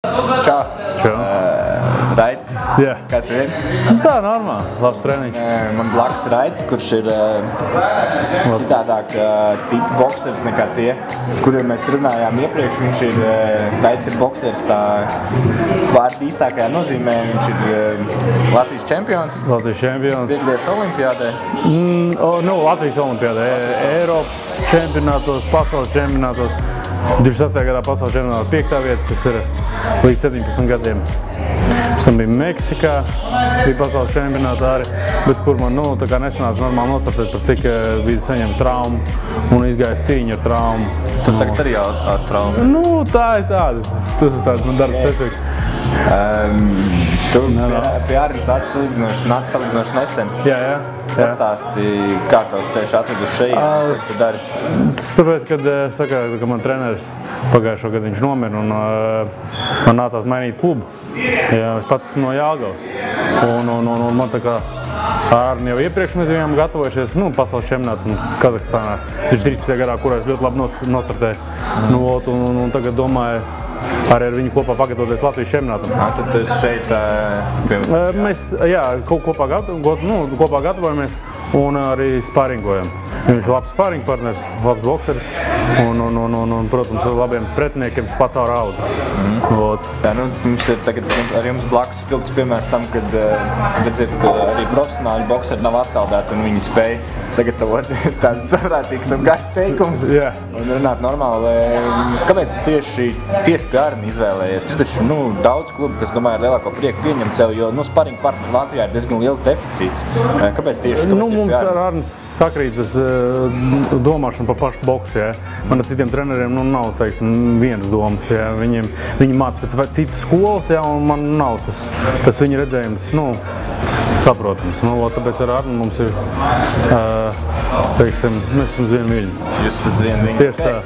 Čau! Čau! Raiti, Jā. kā tu ir? Tā, normāli. Labs treniņš. Man blakus Raitis, kurš ir citādāk tipa boksers nekā tie, kuriem mēs runājām iepriekš. Viņš ir, Raitis ir boksers tā vārda īstākajā nozīmē. Viņš ir Latvijas čempions. Latvijas čempions. Piedalījies olimpiādē. Latvijas olimpiādē. Eiropas čempionātos, pasaules čempionātos. 28. gadā pasaules čempionātā 5. vieta, kas ir līdz 17 gadiem. Pēc tam bija Meksikā, bija pasaules čempionātā arī, bet kur man tā kā nesanāca normāli nostartēt, par cik bija saņemts traumu un izgājis cīņu ar traumu. Tu tagad arī ar traumu? Tā ir tāda. Tas ir tāds man darbs specifiks. Tu pie Arnis nāc salīdzinoši nesen. Jā. Pastāsti, kā tavs ceļš atved uz šeit, ko tu dari? Tas tāpēc, kad saka, ka man treneris pagājušo gadu viņš nomira un man nācās mainīt klubu. Jā, es pats esmu no Jālgavas. Un man tā kā Arni jau iepriekš mēs bijām gatavojušies pasaules čempionātu Kazahstānā. Viņš 13. gadā, kurā es ļoti labi nostartēju. Un tagad domāju, arī ar viņu kopā pagatavoties Latvijas čempionātam. Tad tu esi šeit Mēs kopā gatavojamies un arī sparingojam. Viņš ir labs sparing partners, labs boksers un protams, ar labiem pretiniekiem pats caur audzi. Mums ir tagad ar jums blakus spilgts piemērs tam, kad redziet, ka arī profesionāļi bokseri nav atsaldēti un viņi spēj sagatavot tādus saprātīgus un garus teikumus un runāt normāli. Kāpēc tu tieši pie Arni izvēlējies? Tas taču daudz klubu, kas domāju ar lielāko prieku pieņem tev, jo sparing partneri Latvijā ir diezgan liels deficīts. Kāpēc tieši pie Arni? Mums ar Arni sakrīt domāšana par pašu boksu. Man ar citiem treneriem nav, teiksim, vienas domas. Viņi māca pēc citas skolas, un man nav tas viņa redzējums, saprotams. Tāpēc ar Arni mums ir, teiksim, mēs esam vienu viļņu. Jūs esat vienu viļņu? Tieši tā.